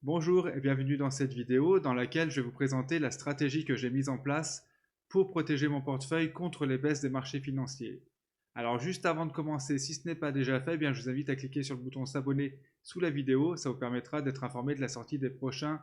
Bonjour et bienvenue dans cette vidéo dans laquelle je vais vous présenter la stratégie que j'ai mise en place pour protéger mon portefeuille contre les baisses des marchés financiers. Alors juste avant de commencer, si ce n'est pas déjà fait, je vous invite à cliquer sur le bouton s'abonner sous la vidéo, ça vous permettra d'être informé de la sortie des prochains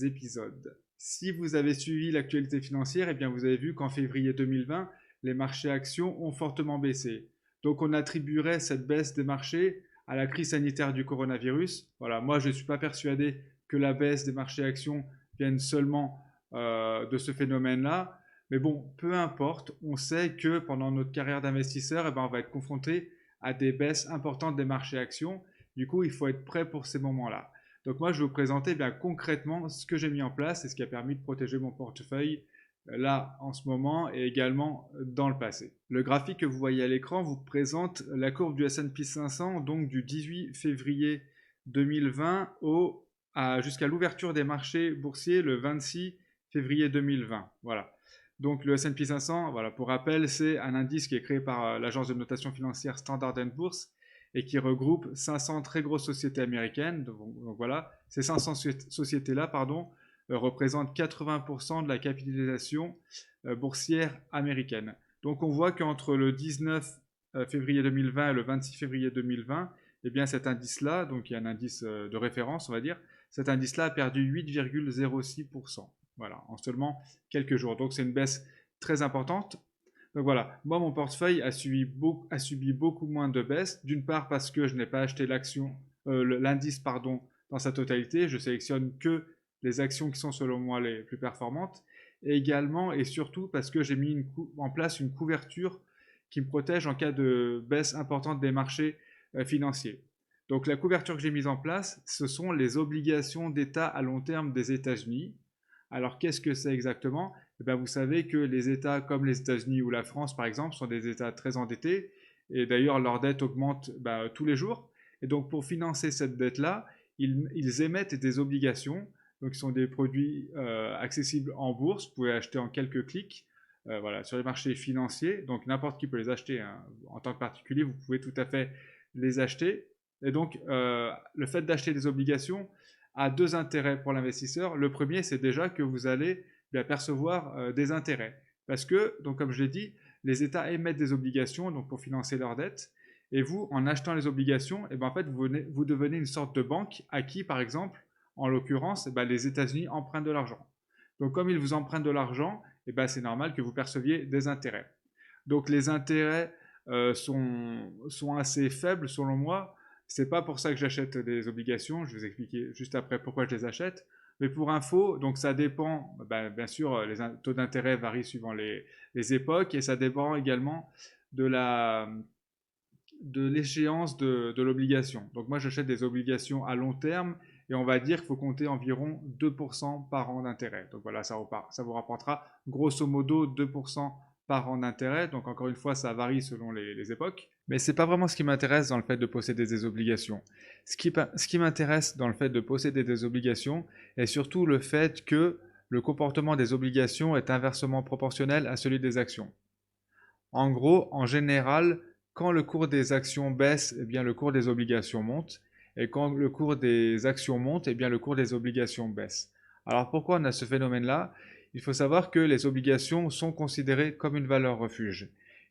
épisodes. Si vous avez suivi l'actualité financière, vous avez vu qu'en février 2020, les marchés actions ont fortement baissé. Donc on attribuerait cette baisse des marchés à la crise sanitaire du coronavirus. Voilà, moi je ne suis pas persuadé que la baisse des marchés actions vienne seulement de ce phénomène-là. Mais bon, peu importe, on sait que pendant notre carrière d'investisseur, on va être confronté à des baisses importantes des marchés actions. Du coup, il faut être prêt pour ces moments-là. Donc moi, je vais vous présenter concrètement ce que j'ai mis en place et ce qui a permis de protéger mon portefeuille là en ce moment et également dans le passé. Le graphique que vous voyez à l'écran vous présente la courbe du S&P 500 donc du 18 février 2020 jusqu'à l'ouverture des marchés boursiers le 26 février 2020. Voilà. Donc le S&P 500, voilà, pour rappel, c'est un indice qui est créé par l'agence de notation financière Standard Poor's et qui regroupe 500 très grosses sociétés américaines. Donc voilà, ces 500 sociétés-là, représentent 80% de la capitalisation boursière américaine. Donc on voit qu'entre le 19 février 2020 et le 26 février 2020, cet indice-là, donc il y a un indice de référence, on va dire, cet indice-là a perdu 8,06%. Voilà, en seulement quelques jours. Donc c'est une baisse très importante. Donc voilà, moi mon portefeuille a subi beaucoup moins de baisses. D'une part parce que je n'ai pas acheté l'indice dans sa totalité. Je sélectionne que les actions qui sont selon moi les plus performantes. Et également et surtout parce que j'ai mis en place une couverture qui me protège en cas de baisse importante des marchés financiers. Donc la couverture que j'ai mise en place, ce sont les obligations d'État à long terme des États-Unis. Alors qu'est-ce que c'est exactement? Vous savez que les États comme les États-Unis ou la France, par exemple, sont des États très endettés. Et d'ailleurs, leur dette augmente tous les jours. Et donc, pour financer cette dette-là, ils émettent des obligations. Donc, ce sont des produits accessibles en bourse. Vous pouvez acheter en quelques clics voilà, sur les marchés financiers. Donc, n'importe qui peut les acheter, hein. En tant que particulier, vous pouvez tout à fait les acheter. Et donc, le fait d'acheter des obligations a deux intérêts pour l'investisseur. Le premier, c'est déjà que vous allez percevoir des intérêts. Parce que, donc comme je l'ai dit, les États émettent des obligations donc pour financer leurs dettes. Et vous, en achetant les obligations, en fait, vous devenez une sorte de banque à qui, par exemple, en l'occurrence, les États-Unis empruntent de l'argent. Donc comme ils vous empruntent de l'argent, c'est normal que vous perceviez des intérêts. Donc les intérêts sont assez faibles selon moi. C'est pas pour ça que j'achète des obligations. Je vais vous expliquer juste après pourquoi je les achète. Mais pour info, donc ça dépend, bien sûr, les taux d'intérêt varient suivant les époques et ça dépend également de l'échéance de l'obligation. Donc moi j'achète des obligations à long terme et on va dire qu'il faut compter environ 2% par an d'intérêt. Donc voilà, ça vous rapportera grosso modo 2% par an d'intérêt. Donc encore une fois, ça varie selon les époques. Mais ce n'est pas vraiment ce qui m'intéresse dans le fait de posséder des obligations. Ce qui m'intéresse dans le fait de posséder des obligations est surtout le fait que le comportement des obligations est inversement proportionnel à celui des actions. En gros, en général, quand le cours des actions baisse, le cours des obligations monte. Et quand le cours des actions monte, le cours des obligations baisse. Alors pourquoi on a ce phénomène-là? Il faut savoir que les obligations sont considérées comme une valeur refuge.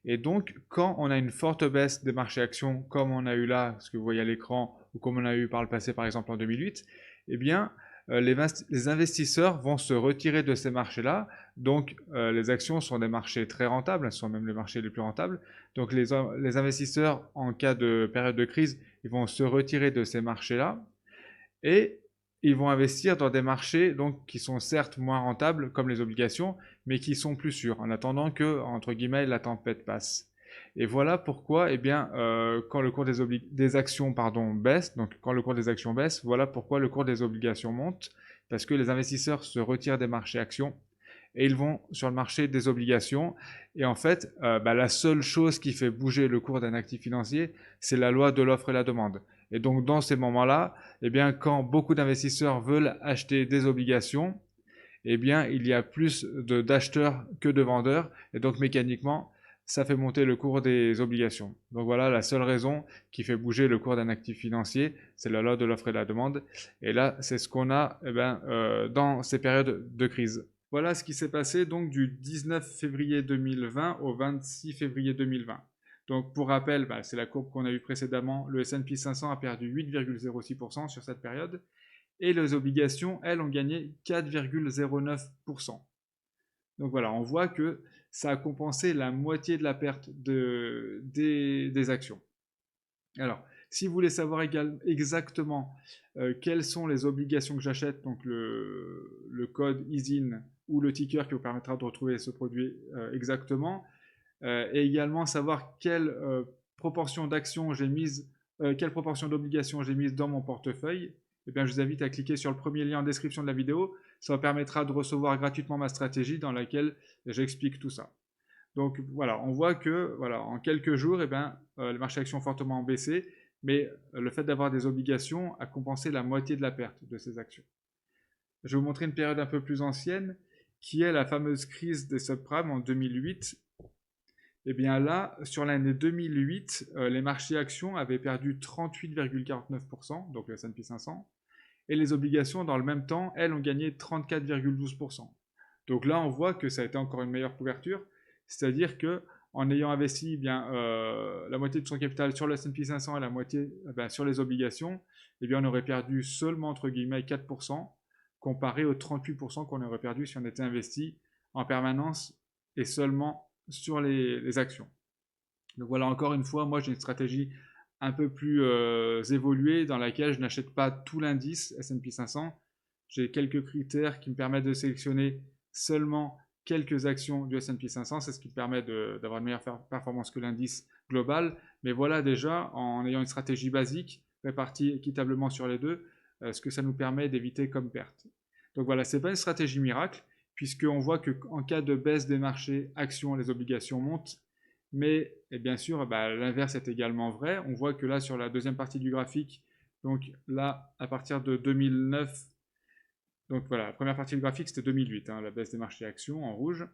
Et donc, quand on a une forte baisse des marchés actions, comme on a eu là, ce que vous voyez à l'écran, ou comme on a eu par le passé, par exemple en 2008, les investisseurs vont se retirer de ces marchés-là. Donc, les actions sont des marchés très rentables, ce sont même les marchés les plus rentables. Donc, les investisseurs, en cas de période de crise, ils vont se retirer de ces marchés-là et ils vont investir dans des marchés donc, qui sont certes moins rentables, comme les obligations, mais qui sont plus sûrs, en attendant que, entre guillemets, la tempête passe. Et voilà pourquoi, quand le cours des actions baisse, donc quand le cours des actions baisse, voilà pourquoi le cours des obligations monte, parce que les investisseurs se retirent des marchés actions et ils vont sur le marché des obligations. Et en fait, la seule chose qui fait bouger le cours d'un actif financier, c'est la loi de l'offre et la demande. Et donc dans ces moments-là, quand beaucoup d'investisseurs veulent acheter des obligations, il y a plus d'acheteurs que de vendeurs. Et donc mécaniquement, ça fait monter le cours des obligations. Donc voilà la seule raison qui fait bouger le cours d'un actif financier, c'est la loi de l'offre et de la demande. Et là, c'est ce qu'on a dans ces périodes de crise. Voilà ce qui s'est passé donc du 19 février 2020 au 26 février 2020. Donc pour rappel, c'est la courbe qu'on a vue précédemment, le S&P 500 a perdu 8,06% sur cette période et les obligations, elles, ont gagné 4,09%. Donc voilà, on voit que ça a compensé la moitié de la perte des actions. Alors, si vous voulez savoir exactement quelles sont les obligations que j'achète, donc le code ISIN ou le ticker qui vous permettra de retrouver ce produit exactement, et également savoir quelle proportion d'actions j'ai mise, quelle proportion d'obligations j'ai mise dans mon portefeuille, eh bien, je vous invite à cliquer sur le premier lien en description de la vidéo. Ça vous permettra de recevoir gratuitement ma stratégie dans laquelle j'explique tout ça. Donc voilà, on voit que voilà, en quelques jours, les marchés actions ont fortement baissé, mais le fait d'avoir des obligations a compensé la moitié de la perte de ces actions. Je vais vous montrer une période un peu plus ancienne, qui est la fameuse crise des subprimes en 2008. Et bien là, sur l'année 2008, les marchés actions avaient perdu 38,49%, donc le S&P 500, et les obligations, dans le même temps, elles ont gagné 34,12%. Donc là, on voit que ça a été encore une meilleure couverture, c'est-à-dire que en ayant investi la moitié de son capital sur le S&P 500 et la moitié sur les obligations, on aurait perdu seulement entre guillemets 4%, comparé aux 38% qu'on aurait perdu si on était investi en permanence et seulement sur les actions. Donc voilà, encore une fois, moi j'ai une stratégie un peu plus évoluée dans laquelle je n'achète pas tout l'indice S&P 500. J'ai quelques critères qui me permettent de sélectionner seulement quelques actions du S&P 500. C'est ce qui permet d'avoir une meilleure performance que l'indice global. Mais voilà déjà, en ayant une stratégie basique, répartie équitablement sur les deux, ce que ça nous permet d'éviter comme perte. Donc voilà, ce n'est pas une stratégie miracle, puisqu'on voit qu'en cas de baisse des marchés actions, les obligations montent. Mais et bien sûr, l'inverse est également vrai. On voit que là, sur la deuxième partie du graphique, donc là, à partir de 2009, donc voilà, la première partie du graphique, c'était 2008, la baisse des marchés actions en rouge,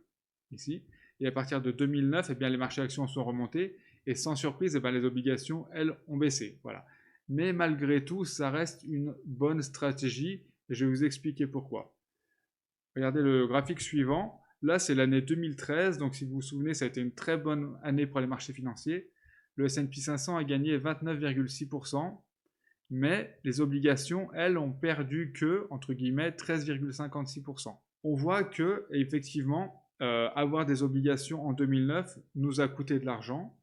ici. Et à partir de 2009, les marchés actions sont remontés. Et sans surprise, les obligations, elles, ont baissé. Voilà. Mais malgré tout, ça reste une bonne stratégie. Et je vais vous expliquer pourquoi. Regardez le graphique suivant. Là, c'est l'année 2013. Donc, si vous vous souvenez, ça a été une très bonne année pour les marchés financiers. Le S&P 500 a gagné 29,6%. Mais les obligations, elles, ont perdu que, entre guillemets, 13,56%. On voit que, effectivement, avoir des obligations en 2009 nous a coûté de l'argent.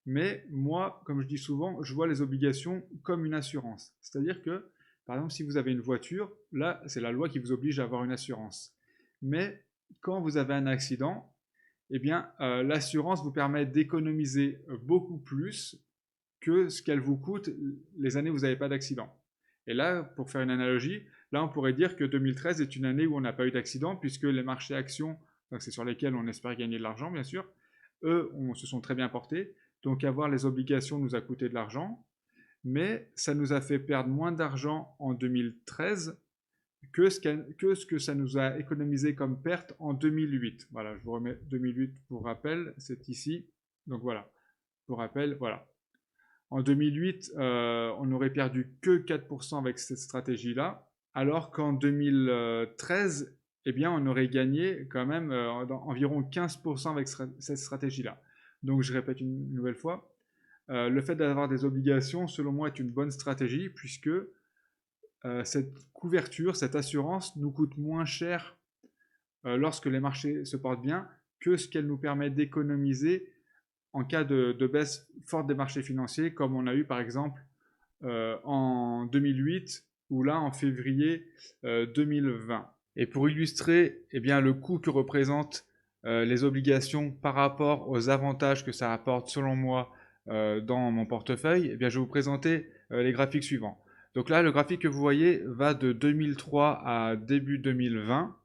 Mais moi, comme je dis souvent, je vois les obligations comme une assurance. C'est-à-dire que, par exemple, si vous avez une voiture, là, c'est la loi qui vous oblige à avoir une assurance. Mais quand vous avez un accident, l'assurance vous permet d'économiser beaucoup plus que ce qu'elle vous coûte les années où vous n'avez pas d'accident. Et là, pour faire une analogie, là, on pourrait dire que 2013 est une année où on n'a pas eu d'accident, puisque les marchés actions, donc c'est sur lesquels on espère gagner de l'argent, bien sûr, eux, se sont très bien portés. Donc avoir les obligations nous a coûté de l'argent, mais ça nous a fait perdre moins d'argent en 2013 que ce que ça nous a économisé comme perte en 2008. Voilà, je vous remets 2008 pour rappel, c'est ici. Donc voilà, pour rappel, voilà. En 2008, on n'aurait perdu que 4% avec cette stratégie-là, alors qu'en 2013, on aurait gagné quand même environ 15% avec cette stratégie-là. Donc je répète une nouvelle fois, le fait d'avoir des obligations, selon moi, est une bonne stratégie, puisque cette couverture, cette assurance nous coûte moins cher lorsque les marchés se portent bien que ce qu'elle nous permet d'économiser en cas de baisse forte des marchés financiers, comme on a eu par exemple en 2008 ou là en février 2020. Et pour illustrer le coût que représentent les obligations par rapport aux avantages que ça apporte selon moi dans mon portefeuille, je vais vous présenter les graphiques suivants. Donc là, le graphique que vous voyez va de 2003 à début 2020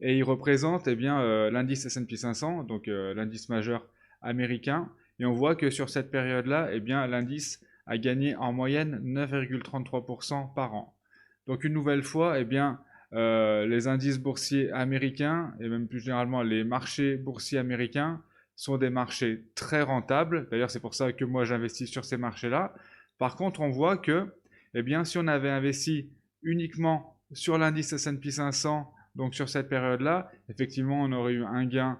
et il représente l'indice S&P 500, donc l'indice majeur américain. Et on voit que sur cette période-là, l'indice a gagné en moyenne 9,33% par an. Donc une nouvelle fois, les indices boursiers américains, et même plus généralement les marchés boursiers américains, sont des marchés très rentables. D'ailleurs, c'est pour ça que moi j'investis sur ces marchés-là. Par contre, on voit que, eh bien, si on avait investi uniquement sur l'indice S&P 500, donc sur cette période-là, effectivement, on aurait eu un gain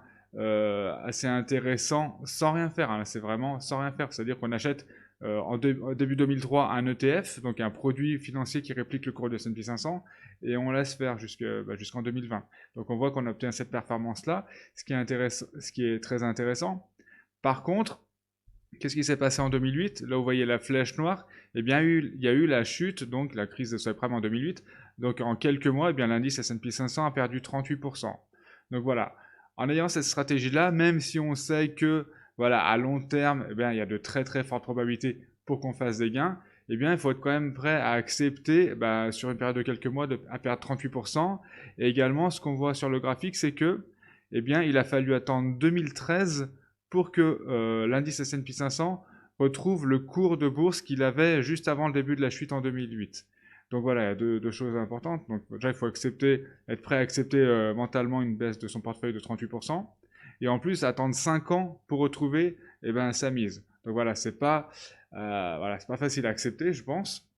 assez intéressant sans rien faire, hein. C'est vraiment sans rien faire. C'est-à-dire qu'on achète au début 2003 un ETF, donc un produit financier qui réplique le cours du S&P 500, et on laisse faire jusqu'en 2020. Donc on voit qu'on obtient cette performance-là, ce qui est très intéressant. Par contre, qu'est-ce qui s'est passé en 2008? Là, vous voyez la flèche noire. Eh bien, il y a eu la chute, donc la crise de subprime en 2008. Donc, en quelques mois, eh bien, l'indice S&P 500 a perdu 38%. Donc voilà. En ayant cette stratégie-là, même si on sait que, voilà, à long terme, eh bien, il y a de très très fortes probabilités pour qu'on fasse des gains, eh bien, il faut être quand même prêt à accepter, sur une période de quelques mois, à perdre 38%. Et également, ce qu'on voit sur le graphique, c'est que, eh bien, il a fallu attendre 2013 pour que l'indice S&P 500 retrouve le cours de bourse qu'il avait juste avant le début de la chute en 2008. Donc voilà, il y a deux choses importantes. Donc déjà, il faut être prêt à accepter mentalement une baisse de son portefeuille de 38%. Et en plus, attendre 5 ans pour retrouver sa mise. Donc voilà, c'est pas facile à accepter, je pense.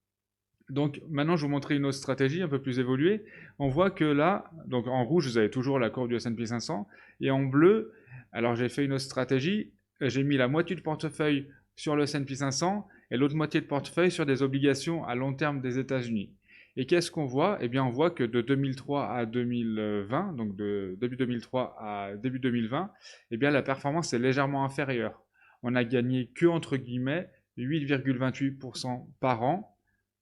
Donc maintenant, je vais vous montrer une autre stratégie un peu plus évoluée. On voit que là, donc en rouge, vous avez toujours la courbe du S&P 500, et en bleu, alors j'ai fait une autre stratégie. J'ai mis la moitié du portefeuille sur le S&P 500 et l'autre moitié de portefeuille sur des obligations à long terme des États-Unis. Et qu'est-ce qu'on voit? Eh bien, on voit que de 2003 à 2020, donc de début 2003 à début 2020, eh bien, la performance est légèrement inférieure. On a gagné que, entre guillemets, 8,28% par an,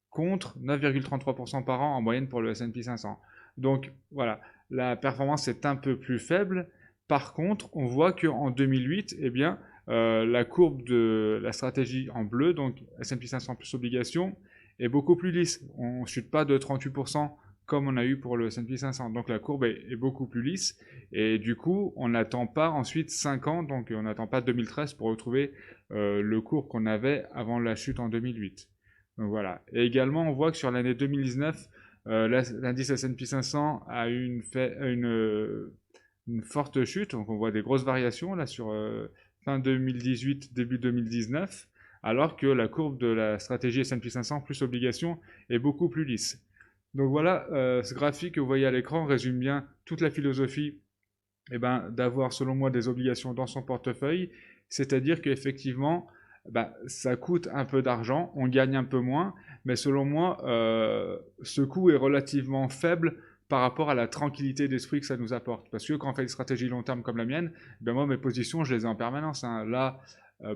contre 9,33% par an en moyenne pour le S&P 500. Donc voilà, la performance est un peu plus faible. Par contre, on voit qu'en 2008, eh bien, la courbe de la stratégie en bleu, donc S&P 500 plus obligations, est beaucoup plus lisse. On ne chute pas de 38% comme on a eu pour le S&P 500. Donc la courbe est beaucoup plus lisse. Et du coup, on n'attend pas ensuite 5 ans, donc on n'attend pas 2013 pour retrouver le cours qu'on avait avant la chute en 2008. Donc voilà. Et également, on voit que sur l'année 2019, l'indice S&P 500 a eu une forte chute. Donc on voit des grosses variations là sur fin 2018, début 2019, alors que la courbe de la stratégie S&P 500 plus obligations est beaucoup plus lisse. Donc voilà, ce graphique que vous voyez à l'écran résume bien toute la philosophie d'avoir, selon moi, des obligations dans son portefeuille. C'est-à-dire qu'effectivement, ça coûte un peu d'argent, on gagne un peu moins, mais selon moi, ce coût est relativement faible par rapport à la tranquillité d'esprit que ça nous apporte. Parce que quand on fait une stratégie long terme comme la mienne, moi, mes positions, je les ai en permanence, hein. Là,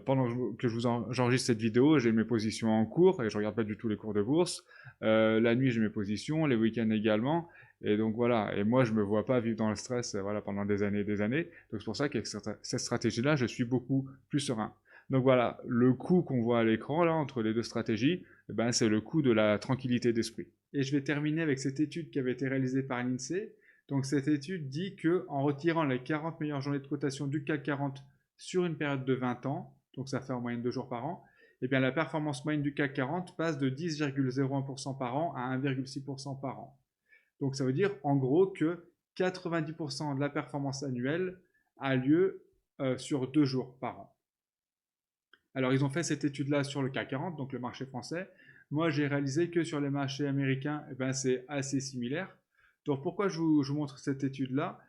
pendant que j'enregistre cette vidéo, j'ai mes positions en cours et je ne regarde pas du tout les cours de bourse. La nuit, j'ai mes positions, les week-ends également. Et donc voilà, et moi je me vois pas vivre dans le stress voilà, pendant des années et des années. Donc c'est pour ça qu'avec cette stratégie-là, je suis beaucoup plus serein. Donc voilà, le coût qu'on voit à l'écran là entre les deux stratégies, c'est le coût de la tranquillité d'esprit. Et je vais terminer avec cette étude qui avait été réalisée par l'INSEE. Donc cette étude dit que en retirant les 40 meilleures journées de cotation du CAC 40 sur une période de 20 ans, donc ça fait en moyenne 2 jours par an, eh bien la performance moyenne du CAC 40 passe de 10,01% par an à 1,6% par an. Donc ça veut dire en gros que 90% de la performance annuelle a lieu sur 2 jours par an. Alors ils ont fait cette étude-là sur le CAC 40, donc le marché français. Moi j'ai réalisé que sur les marchés américains, c'est assez similaire. Donc pourquoi je vous montre cette étude-là?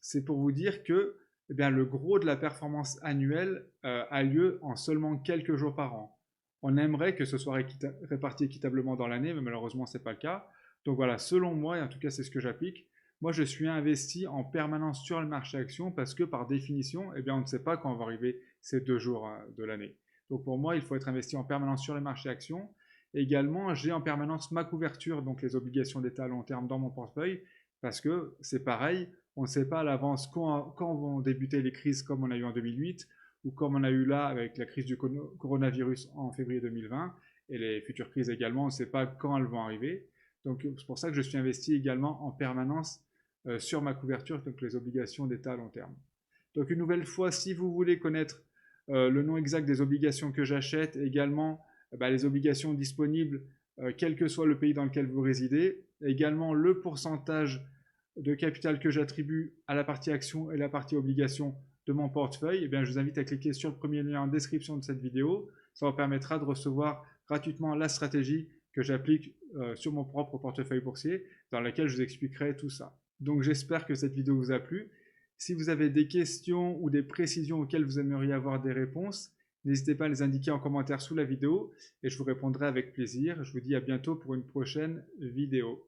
C'est pour vous dire que le gros de la performance annuelle a lieu en seulement quelques jours par an. On aimerait que ce soit réparti équitablement dans l'année, mais malheureusement, ce n'est pas le cas. Donc voilà, selon moi, et en tout cas c'est ce que j'applique, moi je suis investi en permanence sur le marché action parce que par définition, on ne sait pas quand va arriver ces 2 jours de l'année. Donc pour moi, il faut être investi en permanence sur les marchés actions. Également, j'ai en permanence ma couverture, donc les obligations d'État à long terme dans mon portefeuille, parce que c'est pareil, on ne sait pas à l'avance quand vont débuter les crises comme on a eu en 2008 ou comme on a eu là avec la crise du coronavirus en février 2020 et les futures crises également, on ne sait pas quand elles vont arriver. Donc c'est pour ça que je suis investi également en permanence sur ma couverture, donc les obligations d'État à long terme. Donc une nouvelle fois, si vous voulez connaître le nom exact des obligations que j'achète, également les obligations disponibles, quel que soit le pays dans lequel vous résidez, également le pourcentage de capital que j'attribue à la partie action et la partie obligation de mon portefeuille, eh bien, je vous invite à cliquer sur le premier lien en description de cette vidéo. Ça vous permettra de recevoir gratuitement la stratégie que j'applique sur mon propre portefeuille boursier, dans laquelle je vous expliquerai tout ça. Donc j'espère que cette vidéo vous a plu. Si vous avez des questions ou des précisions auxquelles vous aimeriez avoir des réponses, n'hésitez pas à les indiquer en commentaire sous la vidéo et je vous répondrai avec plaisir. Je vous dis à bientôt pour une prochaine vidéo.